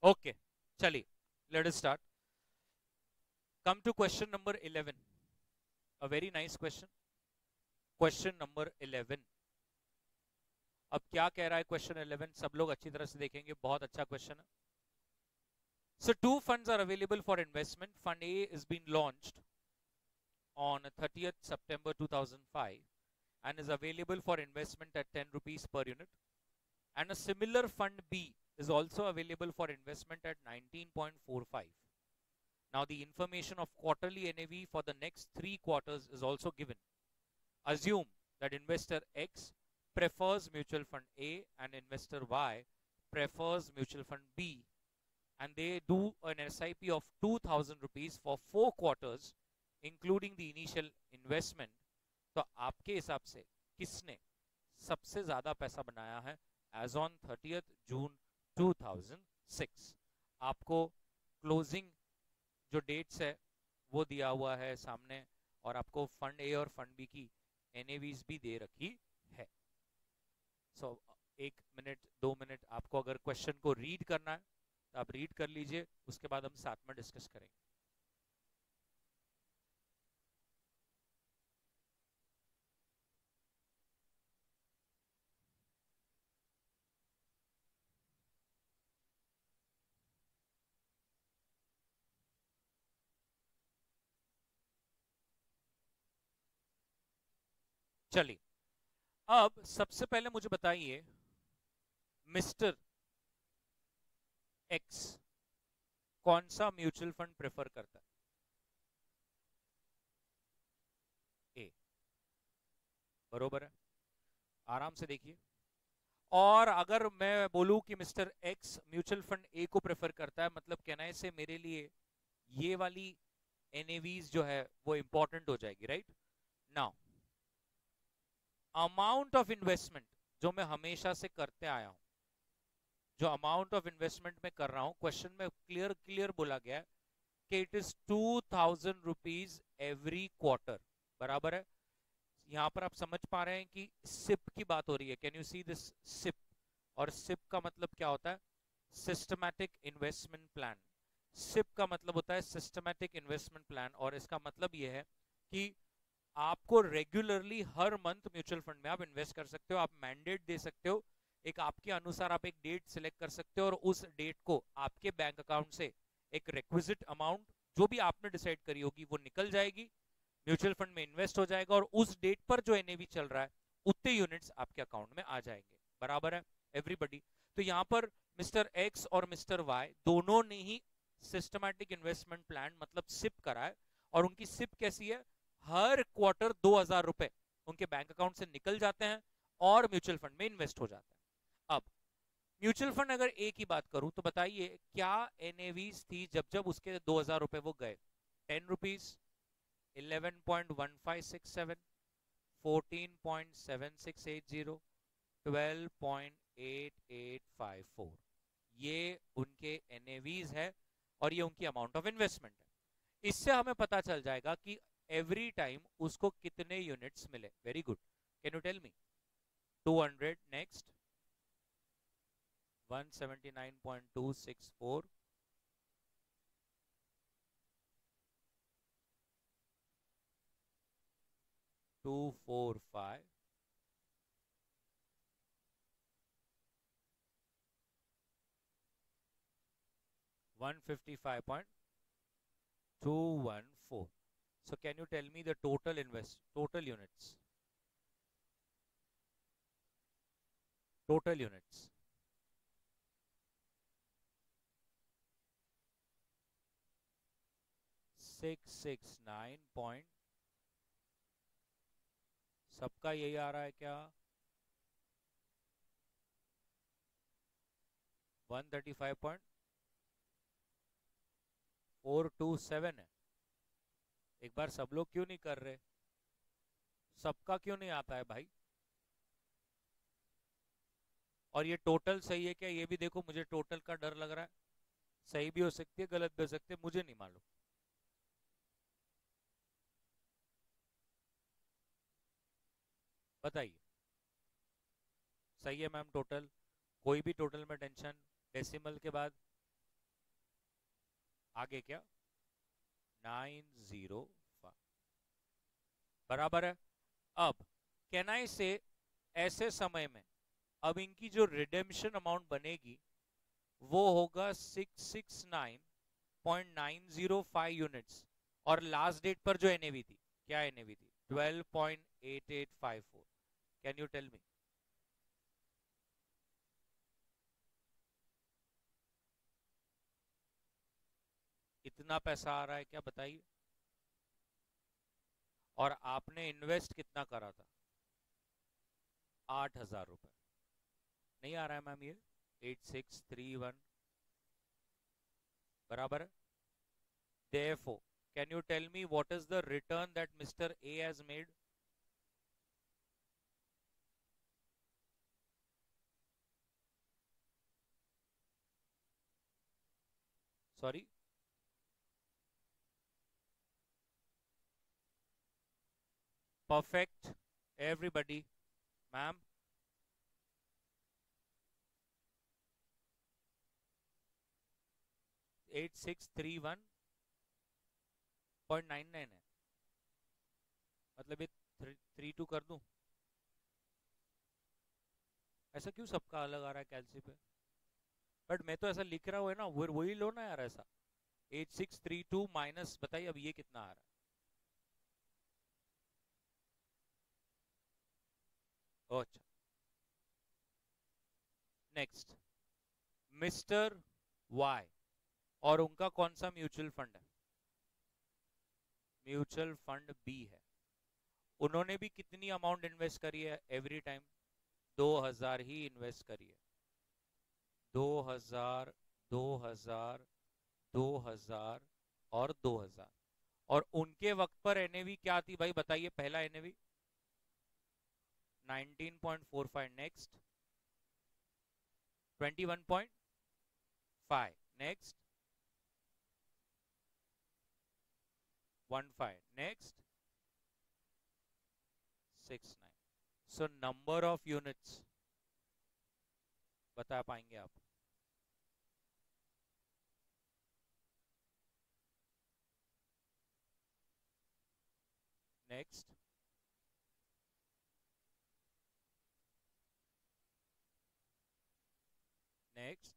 Okay, चलिए, let us start. Come to question number 11. A very nice question. Question number 11. अब क्या कह रहा है क्वेश्चन 11? सब लोग अच्छी तरह से देखेंगे, बहुत अच्छा क्वेश्चन है. So two funds are available for investment. Fund A is being launched on 30th September 2005 and is available for investment at 10 rupees per unit. And a similar fund B is also available for investment at 19.45. Now the information of quarterly NAV for the next 3 quarters is also given. Assume that investor X prefers mutual fund A and investor Y prefers mutual fund B, and they do an SIP of 2000 rupees for 4 quarters including the initial investment. तो आपके हिसाब से किसने सबसे ज्यादा पैसा बनाया है एज ऑन 30th जून 2006? आपको क्लोजिंग जो डेट्स है वो दिया हुआ है सामने, और आपको फंड ए और फंड बी की एनएवीज भी दे रखी है. सो 1 मिनट 2 मिनट आपको अगर क्वेश्चन को रीड करना है तो आप रीड कर लीजिए, उसके बाद हम साथ में डिस्कस करेंगे. चलिए, अब सबसे पहले मुझे बताइए मिस्टर एक्स कौन सा म्यूचुअल फंड प्रेफर करता है? ए. बरोबर है, आराम से देखिए. और अगर मैं बोलूं कि मिस्टर एक्स म्यूचुअल फंड ए को प्रेफर करता है, मतलब कहना से मेरे लिए ये वाली एनएवीज जो है वो इंपॉर्टेंट हो जाएगी, right? Now amount of investment जो मैं हमेशा से करते आया हूं, जो अमाउंट ऑफ इन्वेस्टमेंट में कर रहा हूं, क्वेश्चन में क्लियर क्लियर बोला गया है कि it is 2000 rupees every quarter. बराबर है. यहां पर आप समझ पा रहे हैं कि सिप की बात हो रही है. Can you see this SIP? और सिप का मतलब क्या होता है? Systematic investment plan. सिप का मतलब होता है सिस्टमैटिक इन्वेस्टमेंट प्लान, और इसका मतलब यह है कि आपको रेगुलरली हर मंथ म्यूचुअल फंड में आप इन्वेस्ट कर सकते हो. आप मैंडेट दे सकते हो, एक आपके अनुसार आप एक डेट सिलेक्ट कर सकते हो, और उस डेट को आपके बैंक अकाउंट से एक रिक्विजिट अमाउंट जो भी आपने डिसाइड करी होगी वो निकल जाएगी, म्यूचुअल फंड में इन्वेस्ट हो जाएगा, और उस डेट पर जो एनएवी चल रहा है उतने यूनिट्स आपके अकाउंट में आ जाएंगे. बराबर है एवरीबॉडी? तो यहां पर मिस्टर एक्स और मिस्टर वाई दोनों ने ही सिस्टमैटिक इन्वेस्टमेंट प्लान मतलब सिप करा है, और उनकी सिप कैसी है? हर क्वार्टर 2000 रुपए उनके बैंक अकाउंट से निकल जाते हैं और म्यूचुअल फंड में इन्वेस्ट हो जाते हैं. अब म्यूचुअल फंड अगर ए की बात करूं तो बताइए क्या एनएवीज थी जब जब उसके 2000 रुपए वो गए? 10 रुपीज, 11.1567, 14.7680, 12.8854. ये उनके एनएवीज है और ये उनकी अमाउंट ऑफ इन्वेस्टमेंट है. इससे हमें पता चल जाएगा कि एवरी टाइम उसको कितने यूनिट्स मिले. Very good. Can you tell me? 200. Next 179.264, 245, 155.214. So can you tell me the total units? Total units. six nine point. सबका यही आ रहा है क्या? 135.427 है. एक बार सब लोग क्यों नहीं कर रहे? सबका क्यों नहीं आता है भाई? और ये टोटल सही है क्या? ये भी देखो, मुझे टोटल का डर लग रहा है. सही भी हो सकती है, गलत भी हो सकती है, मुझे नहीं मालूम. बताइए. सही है मैम टोटल. कोई भी टोटल में टेंशन? डेसिमल के बाद आगे क्या 905 बराबर है। अब कैन आई से ऐसे समय में अब इनकी जो रिडेम्पशन अमाउंट बनेगी वो होगा 669.905 यूनिट्स, और लास्ट डेट पर जो एनएवी थी, क्या एनएवी थी 12.8854। Can you tell me? इतना पैसा आ रहा है क्या, बताइए। और आपने इन्वेस्ट कितना करा था? 8,000 रुपए। नहीं आ रहा है मैम ये 8631 बराबर है। Therefore, can you tell me what is the return that Mr. A has made? Sorry? Perfect. Everybody. Ma'am? 8631.99 है, मतलब ये 32 कर दूं? ऐसा क्यों सबका अलग आ रहा है कैलसी पे? बट मैं तो ऐसा लिख रहा हूँ है ना, वही लो ना यार ऐसा। 8632 माइनस, बताइए अब ये कितना आ रहा है? ओ अच्छा। नेक्स्ट, मिस्टर वाई और उनका कौन सा म्यूचुअल फंड है? म्यूचुअल फंड बी है। उन्होंने भी कितनी अमाउंट इन्वेस्ट करी है एवरी टाइम? 2000 ही इन्वेस्ट करी है। 2000, 2000, 2000 और 2000। और उनके वक्त पर एनएवी क्या थी भाई, बताइए पहला NAV 19.45। Next 21.5। Next 15। Next 69। So number of units बता पाएंगे आप? Next next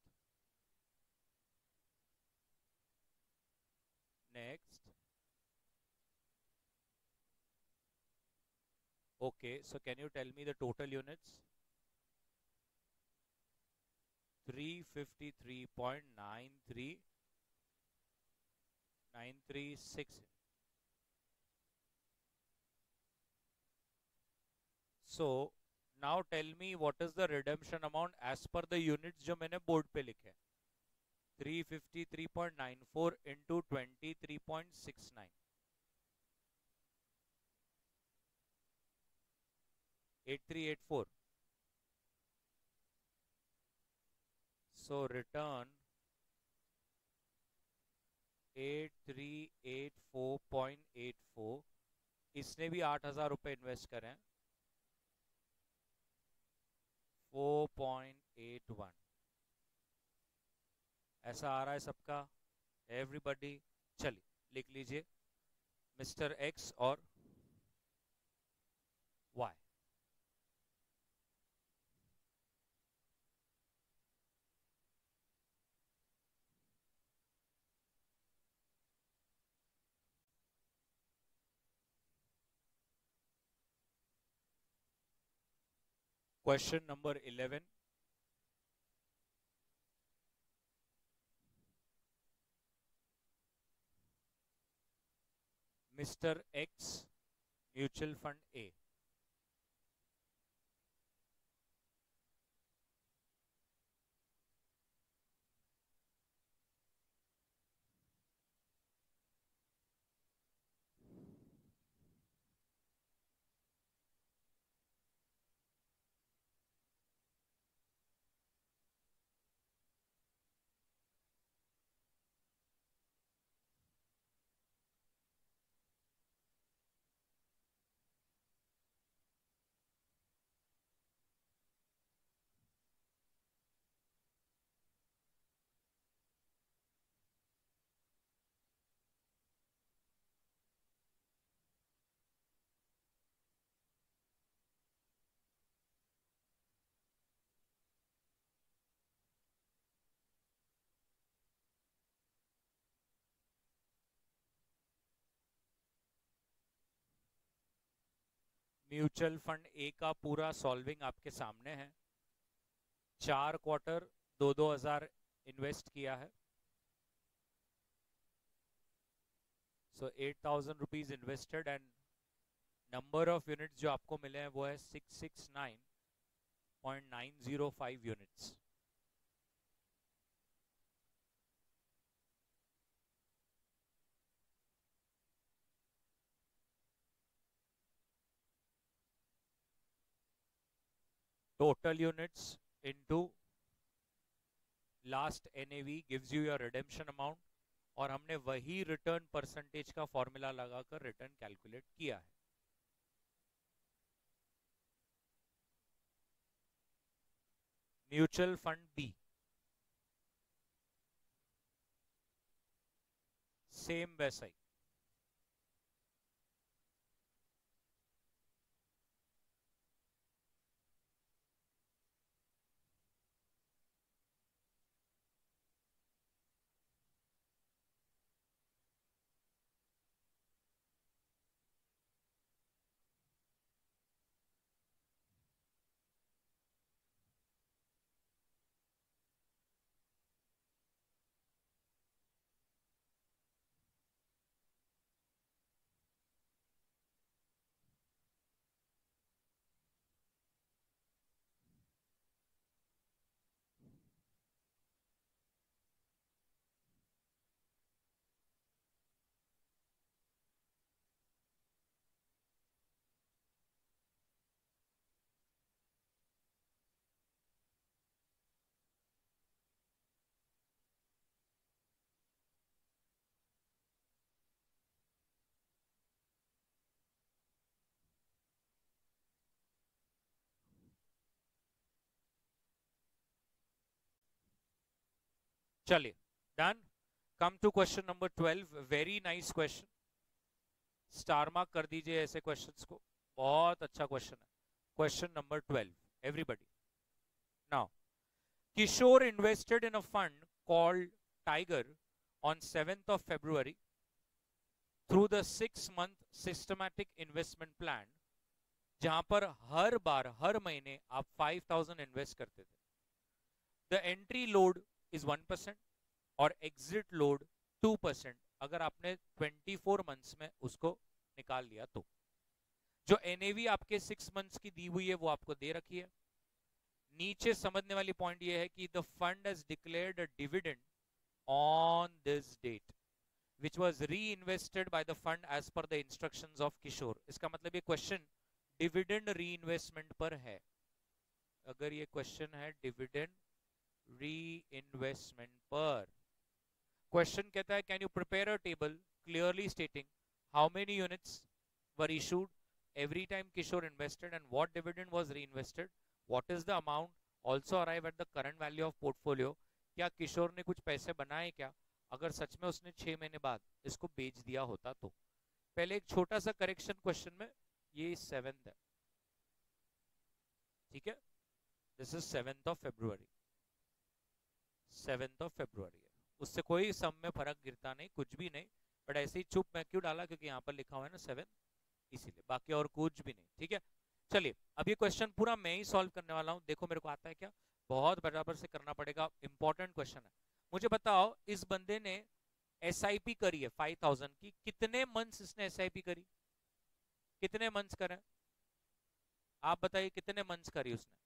next. Okay, so can you tell me the total units? 353.93936। So now tell me what is the redemption amount as per the units जो मैंने board पे लिखे? 353.94 into 23.69, 8384। So return 8384.84। इसने भी 8,000 रुपए इन्वेस्ट करें, 4.81। ऐसा आ रहा है सबका, एवरीबडी। चलिए लिख लीजिए मिस्टर एक्स और Y. Question number 11, mister X mutual fund A. Mutual fund A का पूरा सॉल्विंग आपके सामने है। 4 क्वार्टर 2,000 इन्वेस्ट किया है। सो 8,000 rupees invested and number of units जो आपको मिले हैं वो है 669.905 units. Total units into last NAV gives you your redemption amount और हमने वही रिटर्न परसेंटेज का फॉर्मूला लगाकर रिटर्न कैलकुलेट किया है। म्यूचुअल फंड बी सेम वैसा ही। चलिए done. Come to question number 12। Very nice question, star mark कर दीजिए ऐसे क्वेश्चंस को, बहुत अच्छा क्वेश्चन है। Question number 12, everybody now. Kishore invested in a fund called Tiger on 7th of February through the 6-month systematic investment plan, जहां पर हर बार हर महीने आप 5,000 इन्वेस्ट करते थे। द एंट्री लोड इज 1% और एग्जिट लोड 2% अगर आपने 24 मंथ्स में उसको निकाल लिया तो। जो एनएवी आपके 6 मंथ्स की दी हुई है वो आपको दे रखी है। नीचे समझने वाली पॉइंट ये है कि the fund has declared a dividend on this date which was reinvested by the fund as per the instructions of Kishore. इसका मतलब ये क्वेश्चन डिविडेंड रीइन्वेस्टमेंट पर है। अगर ये क्वेश्चन है डिविडेंड रीइन्वेस्टमेंट पर, क्वेश्चन कहता है can you prepare a table clearly स्टेटिंग how many units were issued every time Kishore invested and what dividend was reinvested, what is the amount, also arrive at the current value of portfolio। क्या किशोर ने कुछ पैसे बनाए क्या अगर सच में उसने 6 महीने बाद इसको बेच दिया होता तो। पहले एक छोटा सा करेक्शन क्वेश्चन में, ये 7th है, ठीक है, this is 7th of February, 7th of February है, उससे कोई सम में फर्क गिरता नहीं, कुछ भी नहीं, बट ऐसे ही चुप मैं क्यों डाला क्योंकि यहाँ पर लिखा हुआ है ना 7, इसीलिए, बाकी और कुछ भी नहीं, ठीक है। चलिए अब ये क्वेश्चन पूरा मैं ही सॉल्व करने वाला हूं। देखो मेरे को आता है क्या, बहुत बराबर से करना पड़ेगा, इंपॉर्टेंट क्वेश्चन है। मुझे बताओ इस बंदे ने एसआईपी करी है 5,000 की, कितने मंथ्स इसने एसआईपी करी, कितने मंथ्स करे आप बताइए, कितने मंथ्स करी उसने।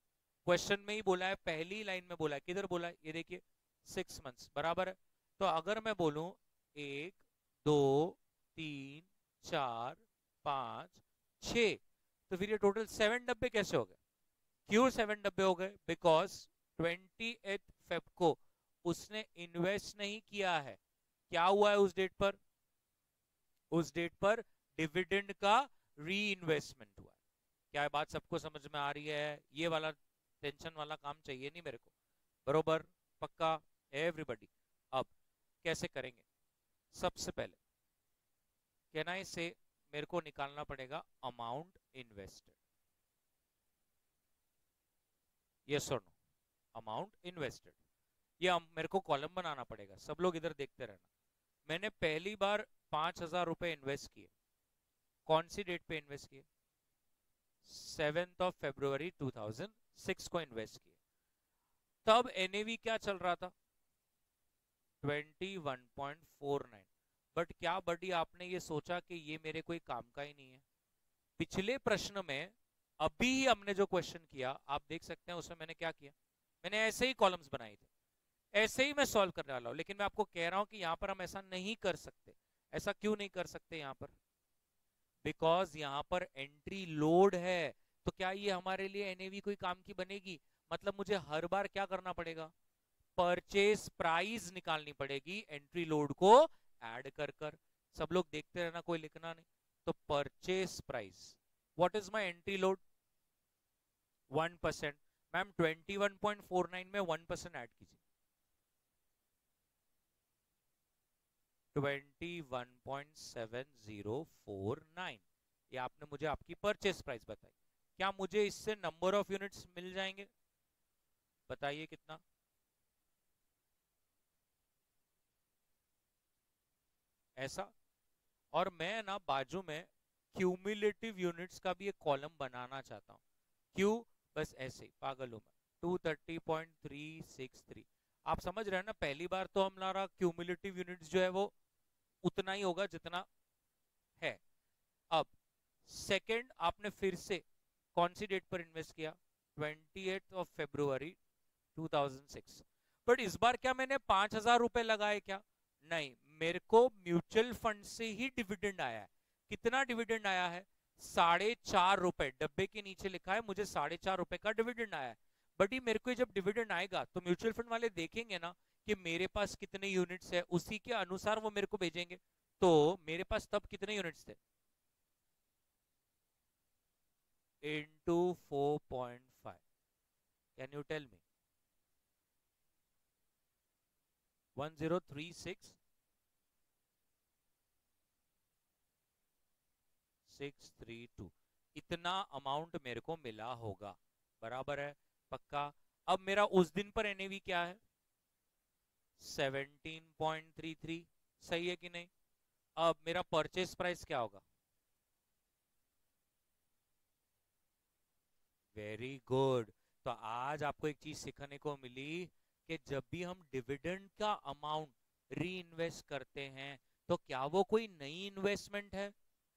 क्वेश्चन में ही बोला है, पहली लाइन में बोला है, किधर बोला है, ये देखिए 6 मंथ्स बराबर है। तो अगर मैं बोलूं 1 2 3 4 5 6, तो फिर ये टोटल 7 डब्बे कैसे हो गए, क्यों 7 डब्बे हो गए, बिकॉज 28 फेब को उसने इन्वेस्ट नहीं किया है। क्या हुआ है उस डेट पर, उस डेट पर डिविडेंड का री इन्वेस्टमेंट हुआ है। क्या बात सबको समझ में आ रही है, ये वाला टेंशन वाला काम चाहिए नहीं मेरे को, बरोबर, पक्का, एवरीबॉडी। अब कैसे करेंगे, सबसे पहले कैन आई से मेरे को निकालना पड़ेगा अमाउंट इन्वेस्टेड, यस और नो, अमाउंट इन्वेस्टेड। ये मेरे को कॉलम बनाना पड़ेगा, सब लोग इधर देखते रहना। मैंने पहली बार 5,000 रुपए इन्वेस्ट किए, कौन सी डेट पे इन्वेस्ट किए, February 2006 को इन्वेस्ट किया। तब एनएवी क्या चल रहा था? 21.49। बट क्या बडी आपने ये सोचा कि ये मेरे कोई काम का ही नहीं है? पिछले प्रश्न में अभी ही हमने जो क्वेश्चन किया आप देख सकते हैं, उसमें मैंने क्या किया, मैंने ऐसे ही कॉलम्स बनाए थे, ऐसे ही मैं सॉल्व करने वाला हूं। लेकिन मैं आपको कह रहा हूं कि यहां पर हम ऐसा नहीं कर सकते। ऐसा क्यों नहीं कर सकते यहां पर? बिकॉज यहां पर एंट्री लोड है। तो क्या ये हमारे लिए एनएवी कोई काम की बनेगी? मतलब मुझे हर बार क्या करना पड़ेगा? परचेस प्राइस निकालनी पड़ेगी एंट्री लोड को ऐड कर कर। सब लोग देखते रहना, कोई लिखना नहीं। तो purchase price, what is my entry load? 1%। Ma'am 21.49 में 1% ऐड कीजिए। 21.7049। ये आपने मुझे आपकी परचेस प्राइस बताई। क्या मुझे इससे नंबर ऑफ यूनिट्स मिल जाएंगे? बताइए कितना? ऐसा। और मैं ना बाजू में क्यूमुलेटिव यूनिट्स का भी एक कॉलम बनाना चाहता हूं। क्यों? बस ऐसे ही पागल हूं मैं। 230.363। आप समझ रहे हैं ना? पहली बार तो हमारा क्यूमुलेटिव यूनिट्स जो है वो उतना ही होगा जितना है। अब सेकंड, आपने फिर से कौन सी डेट पर इन्वेस्ट किया? 28 फरवरी 2006। बट इस बार क्या मैंने 5,000 रुपए लगाए क्या? नहीं, मेरे को म्यूचुअल फंड से ही डिविडेंड आया है। कितना डिविडेंड आया है? 4.5 रुपए। डब्बे के नीचे लिखा है मुझे 4.5 रुपए का डिविडेंड आया है। बट ये मेरे को जब डिविडेंड आएगा तो म्यूचुअल फंड वाले देखेंगे ना कि मेरे पास कितने यूनिट्स है, उसी के अनुसार वो मेरे को भेजेंगे। तो मेरे पास तब कितने यूनिट्स थे? Into 4.5। Can you tell me? 1036 632। इतना अमाउंट मेरे को मिला होगा। बराबर है? पक्का? अब मेरा उस दिन पर एनएवी क्या है? 17.33। सही है कि नहीं? अब मेरा परचेस प्राइस क्या होगा? Very good. तो आज आपको एक चीज सीखने को मिली कि जब भी हम डिविडेंड का अमाउंट री इन्वेस्ट करते हैं तो क्या वो कोई नई इन्वेस्टमेंट है?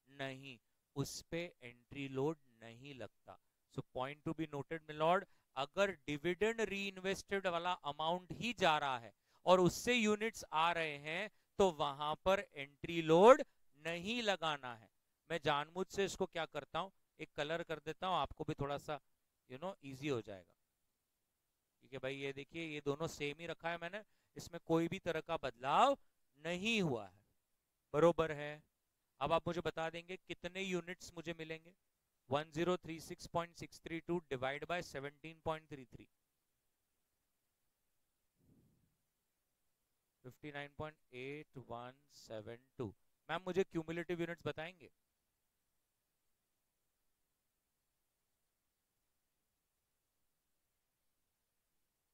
नहीं, उस पे एंट्री लोड नहीं लगता। So point to be noted milord, अगर डिविडेंड री इन्वेस्टेड वाला अमाउंट ही जा रहा है और उससे यूनिट्स आ रहे हैं तो वहां पर एंट्री लोड नहीं लगाना है। मैं जानबूझ से इसको क्या करता हूं, एक कलर कर देता हूं, आपको भी थोड़ा सा इजी हो जाएगा। ठीक है भाई, ये देखिए ये दोनों सेम ही रखा है मैंने, इसमें कोई भी तरह का बदलाव नहीं हुआ है। बरोबर है? अब आप मुझे बता देंगे कितने यूनिट्स मुझे मिलेंगे? 1036.632 डिवाइड बाय 17.33, 59.8172। मैम मुझे क्यूमुलेटिव यूनिट्स बताएंगे?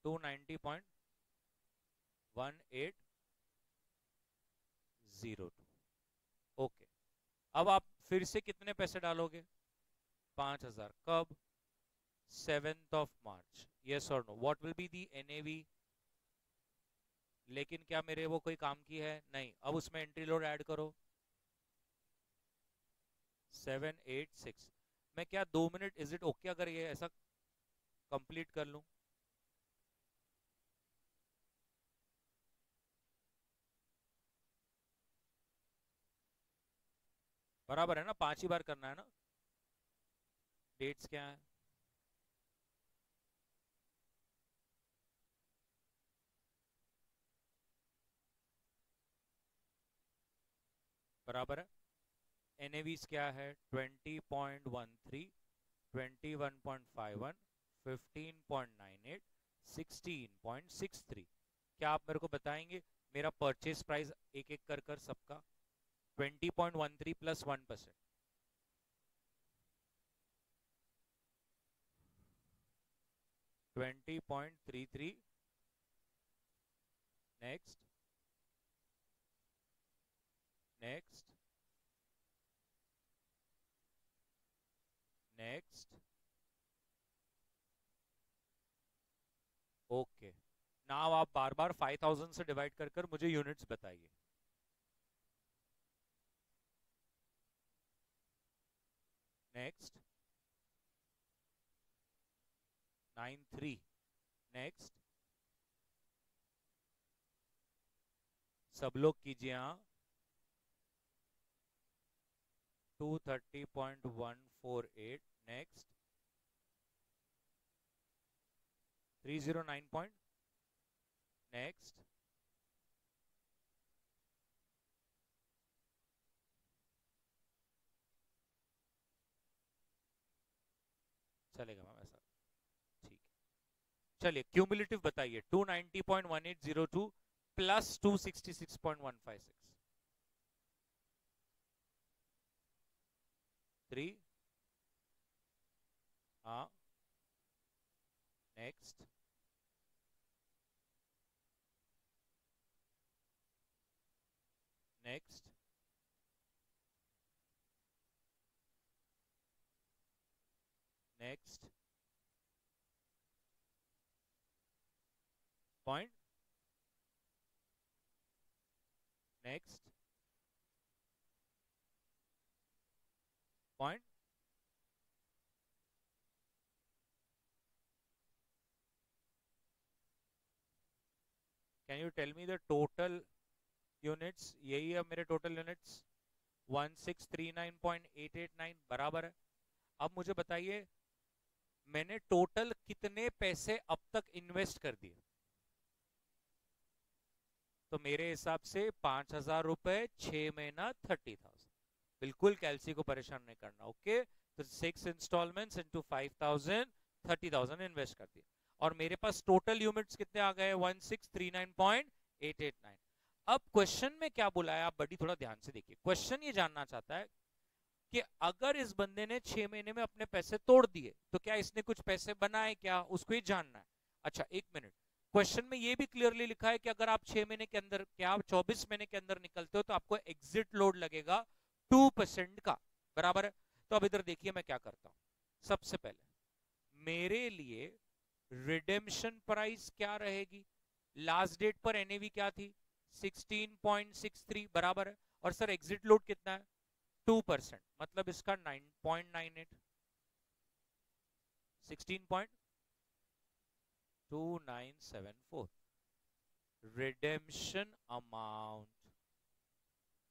टू 90.1802। ओके। अब आप फिर से कितने पैसे डालोगे? 5,000। कब? 7 मार्च। यस और no? What will be the NAV? लेकिन क्या मेरे वो कोई काम की है? नहीं। अब उसमें एंट्री लोड ऐड करो। 786। मैं क्या 2 मिनट, इज इट ओके अगर ये ऐसा कंप्लीट कर लूं? बराबर है ना? 5 ही बार करना है ना? डेट्स क्या है? बराबर है। एनएवीज क्या है? 20.13, 21.51, 15.98, 16.63। क्या आप मेरे को बताएंगे मेरा परचेस प्राइस एक एक कर कर सबका? 20.13 plus 1%, 20.33। Next, next, next, okay. Now आप बार बार 5000 से डिवाइड कर कर मुझे यूनिट्स बताइए। नेक्स्ट, 93। नेक्स्ट, सब लोग कीजिए। हाँ, 230.148। Next, 309 point. नेक्स्ट, चलेगा मैम ऐसा, ठीक है। चलिए क्यूमुलेटिव बताइए। 290.1802 प्लस 266.156, 3। हाँ, next, next, next point. Next point. Can you tell me the total units? यही है मेरे टोटल यूनिट्स, 1639.889 बराबर है। अब मुझे बताइए मैंने टोटल कितने पैसे अब तक इन्वेस्ट कर दिए? तो मेरे हिसाब से 5,000 रुपए, 6 महीना 30,000। बिल्कुल कैलसी को परेशान नहीं करना, ओके। तो 6 इंस्टॉलमेंट्स इंटू 5,000, 30,000 इन्वेस्ट कर दिए। और मेरे पास टोटल यूनिट्स कितने आ गए? 1639.889। अब क्वेश्चन में क्या बोला है, आप बड़ी थोड़ा ध्यान से देखिए। क्वेश्चन ये जानना चाहता है कि अगर इस बंदे ने 6 महीने में अपने पैसे तोड़ दिए तो क्या इसने कुछ पैसे बनाए, क्या उसको ये जानना है। अच्छा एक मिनट, क्वेश्चन में ये भी क्लियरली लिखा है कि अगर आप 6 महीने के अंदर, क्या आप 24 महीने के अंदर निकलते हो तो आपको एग्जिट लोड लगेगा 2% का, बराबर है। तो अब इधर देखिए मैं क्या करता हूं। सबसे पहले मेरे लिए रिडेम्पशन प्राइस क्या रहेगी? लास्ट डेट पर एनएवी क्या थी? 16.63 बराबर है। और सर एग्जिट लोड कितना है? 2%, मतलब इसका 9.98, 16.2974। redemption amount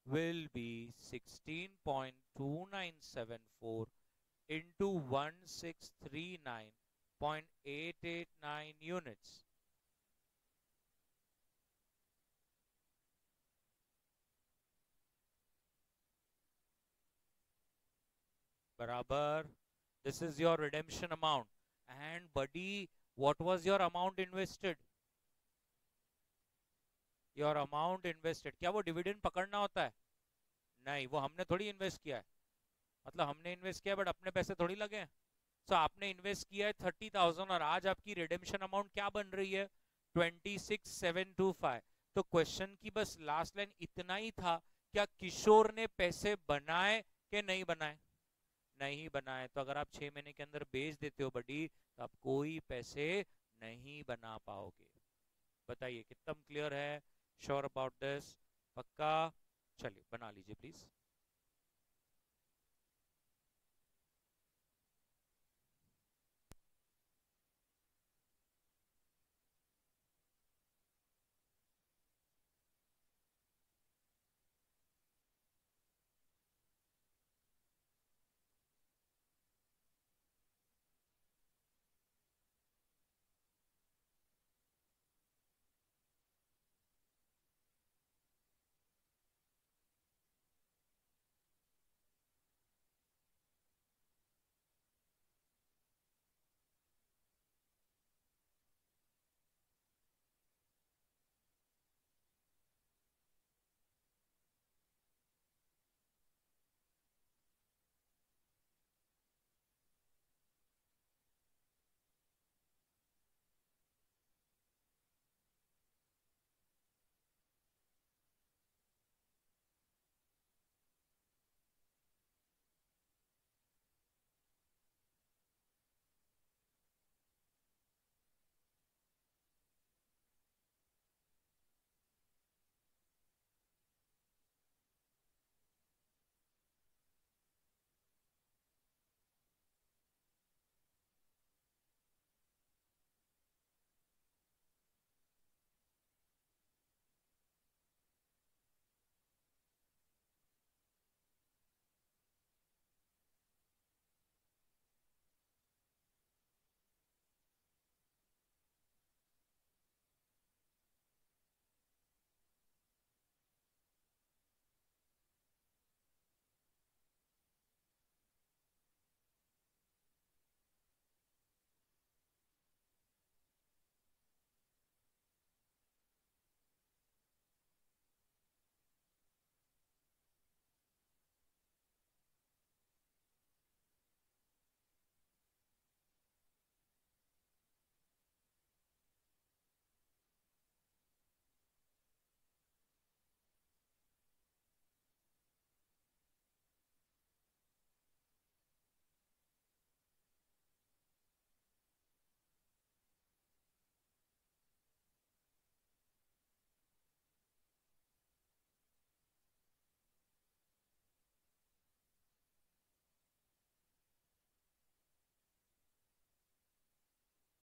will be 16.2974 into 1639.889 units. Barabar, this is your redemption amount. And buddy, what was your amount invested? Your amount invested, क्या वो डिविडेंड पकड़ना होता है? नहीं, वो हमने थोड़ी इन्वेस्ट किया है। मतलब हमने इन्वेस्ट किया बट अपने पैसे थोड़ी लगे हैं। सो आपने इन्वेस्ट किया है 30,000 और आज आपकी रिडेम्पशन अमाउंट क्या बन रही है? 26,725। तो क्वेश्चन की बस लास्ट लाइन इतना ही था, क्या किशोर ने पैसे बनाए कि नहीं बनाए? नहीं बनाए। तो अगर आप 6 महीने के अंदर बेच देते हो बडी, तो आप कोई पैसे नहीं बना पाओगे। बताइए कितना क्लियर है? Sure about this? पक्का? चलिए बना लीजिए प्लीज।